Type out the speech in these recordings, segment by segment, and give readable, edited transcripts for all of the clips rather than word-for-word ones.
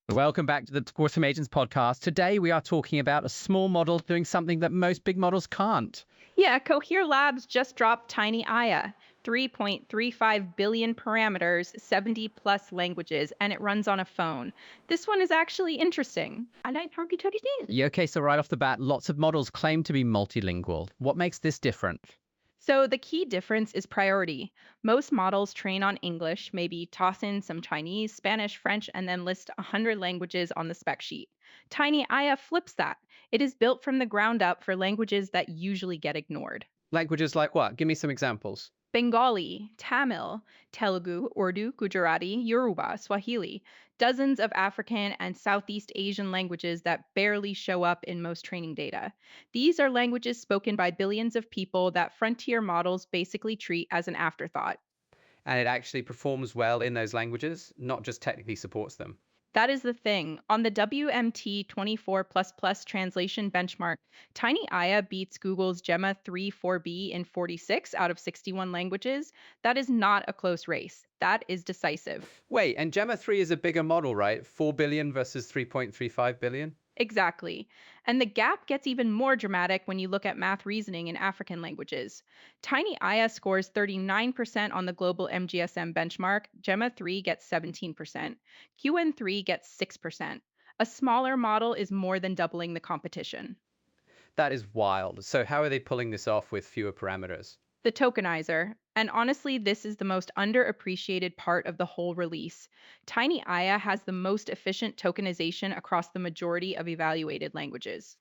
Welcome back to the Course from Agents podcast. Today we are talking about a small model doing something that most big models can't. Yeah, Cohere Labs just dropped Tiny Aya, 3.35 billion parameters, 70 plus languages, and it runs on a phone. This one is actually interesting. I like talkie talkie things. Yeah, okay, so right off the bat, lots of models claim to be multilingual. What makes this different? So the key difference is priority. Most models train on English, maybe toss in some Chinese, Spanish, French, and then list 100 languages on the spec sheet. Tiny Aya flips that. It is built from the ground up for languages that usually get ignored. Languages like what? Give me some examples. Bengali, Tamil, Telugu, Urdu, Gujarati, Yoruba, Swahili, dozens of African and Southeast Asian languages that barely show up in most training data. These are languages spoken by billions of people that frontier models basically treat as an afterthought. And it actually performs well in those languages, not just technically supports them. That is the thing. On the WMT 24 translation benchmark, Tiny Aya beats Google's Gemma 3 4B in 46 out of 61 languages. That is not a close race. That is decisive. Wait, and Gemma 3 is a bigger model, right? 4 billion versus 3.35 billion? Exactly. And the gap gets even more dramatic when you look at math reasoning in African languages. Tiny Aya scores 39% on the global MGSM benchmark, Gemma 3 gets 17%, QN3 gets 6%. A smaller model is more than doubling the competition. That is wild. So how are they pulling this off with fewer parameters? The tokenizer. And honestly, this is the most underappreciated part of the whole release. Tiny Aya has the most efficient tokenization across the majority of evaluated languages.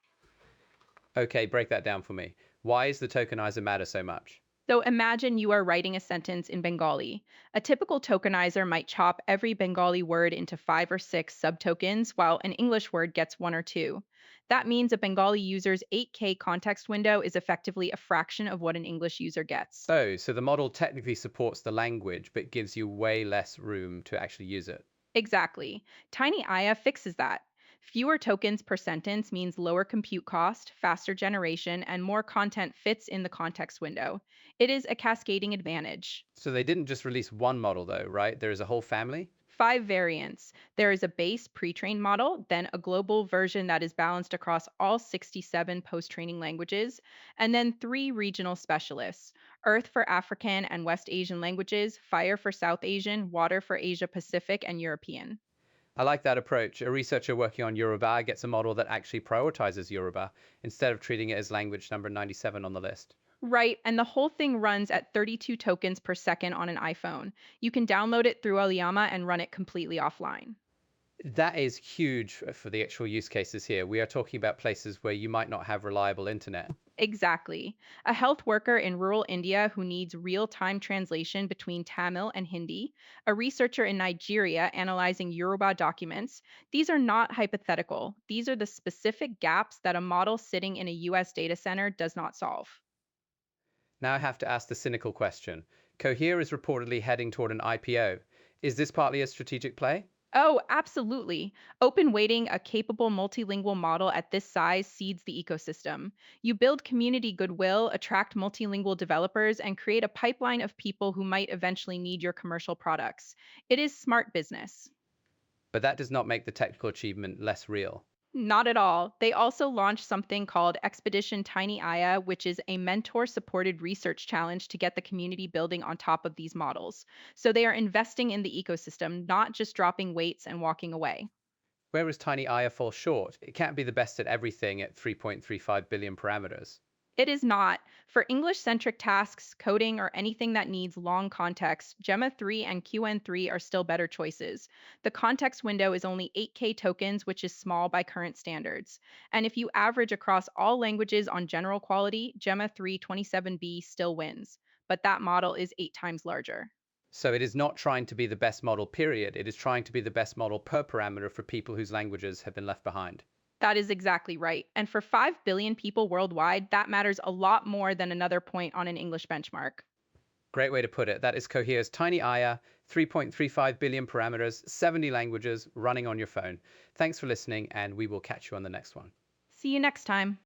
Okay, break that down for me. Why is the tokenizer matter so much? So imagine you are writing a sentence in Bengali. A typical tokenizer might chop every Bengali word into 5 or 6 subtokens, while an English word gets 1 or 2. That means a Bengali user's 8K context window is effectively a fraction of what an English user gets. Oh, so the model technically supports the language, but gives you way less room to actually use it. Exactly. Tiny Aya fixes that. Fewer tokens per sentence means lower compute cost, faster generation, and more content fits in the context window. It is a cascading advantage. So they didn't just release one model, though, right? There is a whole family. 5 variants. There is a base pre trained model, then a global version that is balanced across all 67 post training languages, and then 3 regional specialists: Earth for African and West Asian languages, Fire for South Asian, Water for Asia Pacific and European. I like that approach. A researcher working on Yoruba gets a model that actually prioritizes Yoruba instead of treating it as language number 97 on the list. Right, and the whole thing runs at 32 tokens per second on an iPhone. You can download it through Aoyama and run it completely offline. That is huge for the actual use cases here. We are talking about places where you might not have reliable internet. Exactly. A health worker in rural India who needs real time translation between Tamil and Hindi, a researcher in Nigeria analyzing Yoruba documents. These are not hypothetical. These are the specific gaps that a model sitting in a US data center does not solve. Now I have to ask the cynical question. Cohere is reportedly heading toward an IPO. Is this partly a strategic play? Oh, absolutely. Open weighting a capable multilingual model at this size seeds the ecosystem. You build community goodwill, attract multilingual developers, and create a pipeline of people who might eventually need your commercial products. It is smart business. But that does not make the technical achievement less real. Not at all. They also launched something called Expedition Tiny Aya, which is a mentor supported research challenge to get the community building on top of these models. So they are investing in the ecosystem, not just dropping weights and walking away. Whereas Tiny Aya falls short, it can't be the best at everything at 3.35 billion parameters. It is not. For English centric tasks, coding, or anything that needs long context, Gemma 3 and QN3 are still better choices. The context window is only 8K tokens, which is small by current standards. And if you average across all languages on general quality, Gemma 3 27B still wins. But that model is 8 times larger. So it is not trying to be the best model, period. It is trying to be the best model per parameter for people whose languages have been left behind. That is exactly right. And for 5 billion people worldwide, that matters a lot more than another point on an English benchmark. Great way to put it. That is Cohere's Tiny Aya, 3.35 billion parameters, 70 languages, running on your phone. Thanks for listening, and we will catch you on the next one. See you next time.